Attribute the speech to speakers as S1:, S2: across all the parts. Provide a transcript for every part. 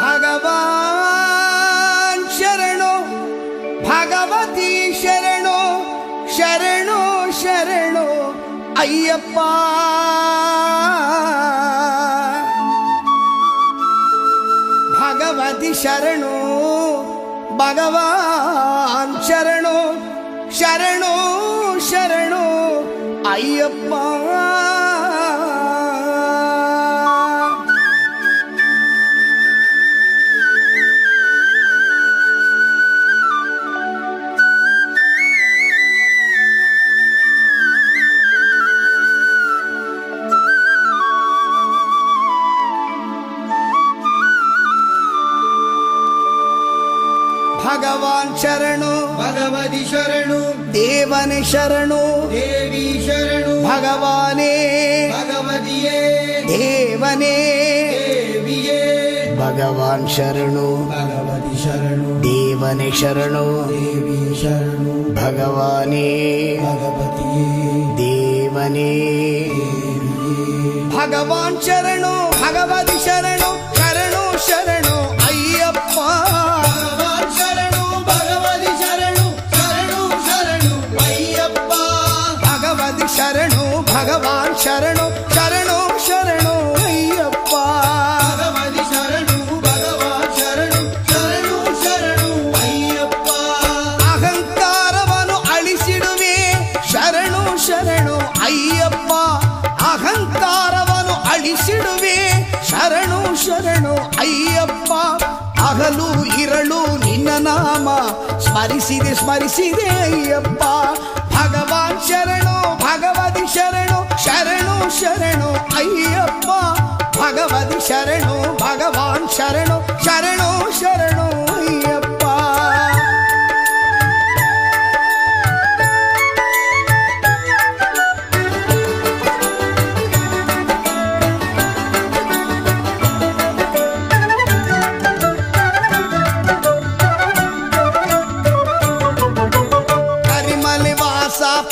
S1: ಭಗವಾನ್ ಶರಣೋ ಭಗವತಿ ಶರಣೋ ಶರಣೋ ಶರಣೋ ಅಯ್ಯಪ್ಪ. ಭಗವತಿ ಶರಣೋ ಭಗವಾನ್ ಶರಣೋ ಶರಣೋ ಶರಣೋ ಅಯ್ಯಪ್ಪ. ಭಗವಾನ್ ಶರಣು
S2: ಭಗವತಿ ಶರಣು
S1: ದೇವನೇ ಶರಣು
S2: ದೇವಿ ಶರಣು
S1: ಭಗವಾನೇ
S2: ಭಗವತಿಯೇ
S1: ದೇವನೇ
S2: ದೇವಿಯೇ
S1: ಭಗವಾನ್ ಶರಣು
S2: ಭಗವತಿ ಶರಣು
S1: ದೇವನೇ ಶರಣು
S2: ದೇವಿ ಶರಣು
S1: ಭಗವಾನೇ
S2: ಭಗವತಿಯೇ
S1: ದೇವನೇ ಭಗವಾನ್ ಶರಣು ಭಗವತಿ ಶರಣು ಶರಣು ಶರಣು ಅಯ್ಯಪ್ಪ.
S2: ಭಗವಾನ್ ಶರಣು ಭಗವತಿ ಶರಣು ಶರಣು ಶರಣು ಅಯ್ಯಪ್ಪ.
S1: ಭಗವತಿ ಶರಣು ಭಗವಾನ್ ಶರಣು ಶರಣು ಶರಣು ಅಯ್ಯಪ್ಪ.
S2: ಭಗವತಿ ಶರಣು ಭಗವಾನ್ ಶರಣು ಶರಣು ಶರಣು ಅಯ್ಯಪ್ಪ.
S1: ಅಹಂಕಾರವನ್ನು ಅಳಿಸಿಡುವೆ ಶರಣು ಶರಣು ಅಯ್ಯಪ್ಪ. ಅಹಂಕಾರವನ್ನು ಅಳಿಸಿಡುವೆ ಶರಣು ಶರಣು ಅಯ್ಯಪ್ಪ. ಹಗಲು ಇರಳು ನಿನ್ನ ನಾಮ ಸ್ಮರಿಸಿದೆ ಸ್ಮರಿಸಿದೆ ಅಯ್ಯಪ್ಪ. ಭಗವಾನ್ ಶರಣು ಭಗವತಿ ಶರಣು ಶರಣು ಶರಣು ಅಯ್ಯಪ್ಪ. ಭಗವತಿ ಶರಣು ಭಗವಾನ್ ಶರಣು ಶರಣು ಶರಣು ಅಯ್ಯಪ್ಪ.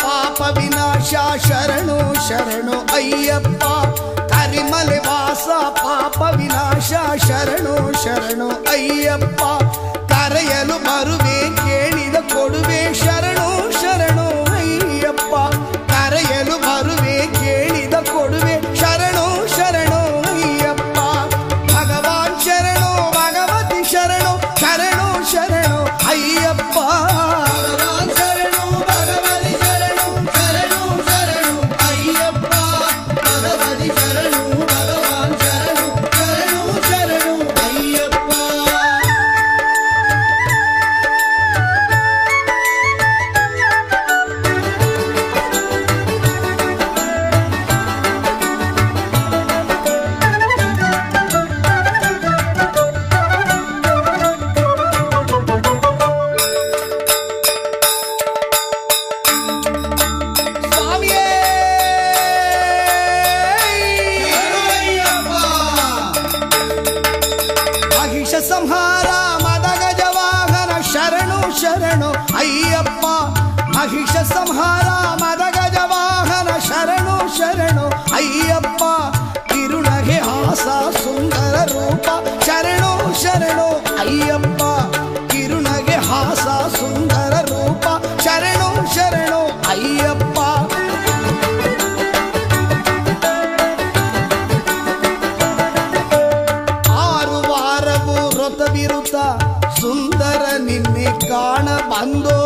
S1: ಪಾಪ ವಿನಾಶ ಶರಣು ಶರಣು ಅಯ್ಯಪ್ಪ. ಕರಿಮಲೆ ವಾಸ ಪಾಪ ವಿನಾಶ ಶರಣು ಶರಣು ಅಯ್ಯಪ್ಪ. ಕರೆಯಲು ಬರುವೆ ಕೇಳಿದ ಕೊಡುವೆ ಶರಣು ಶರಣು ಅಯ್ಯಪ್ಪ. ಕರೆಯಲು ಬರುವೆ ಕೇಳಿದ ಕೊಡುವೆ ಶರಣು ಶರಣು ಅಯ್ಯಪ್ಪ. ಭಗವಾನ್ ಶರಣು ಭಗವತಿ ಶರಣು ಶರಣು ಶರಣು ಅಯ್ಯಪ್ಪ. ಸಂಹಾರ ಮದಗಜ ವಾಹನ ಶರಣು ಶರಣು ಅಯ್ಯಪ್ಪ. ಮಹಿಷ ಸಂಹಾರ ಮದಗಜ ವಾಹನ ಶರಣು ಶರಣು ಅಯ್ಯಪ್ಪ. ಕಿರುನಗೆ ಹಾಸ ಸುಂದರ ರೂಪ ಶರಣು ಶರಣು ಅಯ್ಯಪ್ಪ. ಕಿರುನಗೆ ಹಾಸ ಸುಂದರ ರೂಪ ಶರಣು ಶರಣು ಅಯ್ಯಪ್ಪ. ವಿರುತ ಸುಂದರ ನಿನ್ನೆ ಕಾಣ ಬಂದೋ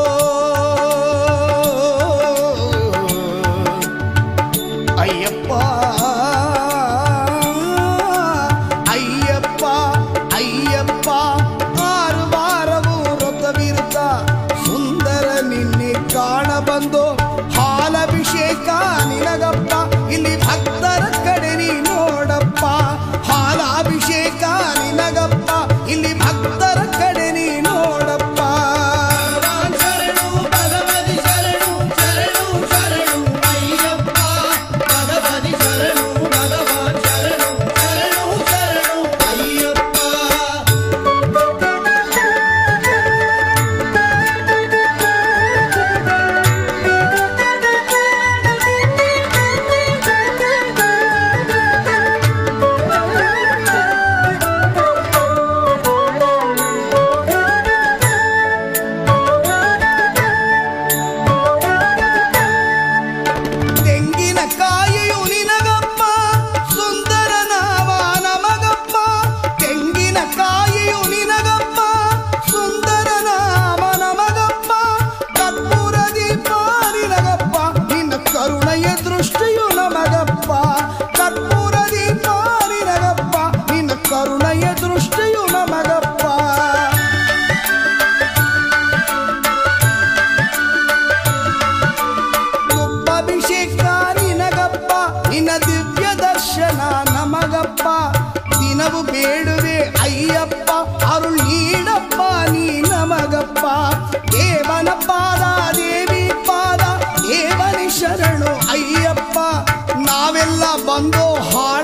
S1: ಅಯ್ಯಪ್ಪ ಅಯ್ಯಪ್ಪ ಅಯ್ಯಪ್ಪ. 6 ವಾರವು ವ್ರತ ವಿರುತ ಸುಂದರ ನಿನ್ನೆ ಕಾಣ ಬಂದೋ. ಹಾಲಭಿಷೇಕ ನಿನಗಪ್ಪ ಇಲ್ಲಿ ಭಕ್ತರ ಕಡೆ ನೀ ನೋಡಪ್ಪ. ಹಾಲಾಭಿಷೇಕ ನಿನಗಪ್ಪ ಇಲ್ಲಿ ಭಕ್ತರ ಕಡೆ ನೀ ನೋಡಪ್ಪ.
S2: ಶರಣು ಭಗವತಿ ಶರಣು ಶರಣು ಶರಣು ಅಯ್ಯಪ್ಪ. ಭಗವತಿ ಶರಣು
S1: ದರ್ಶನ ನಮಗಪ್ಪ ದಿನವು ಬೇಡುವೆ ಅಯ್ಯಪ್ಪ ಅರುಳ್ ನೀಡಪ್ಪ ನೀ ನಮಗಪ್ಪ ದೇವನ ಪಾದ ದೇವಿ ಪಾದ ದೇವನಿ ಶರಣು ಅಯ್ಯಪ್ಪ ನಾವೆಲ್ಲ ಬಂದು ಹಾಡ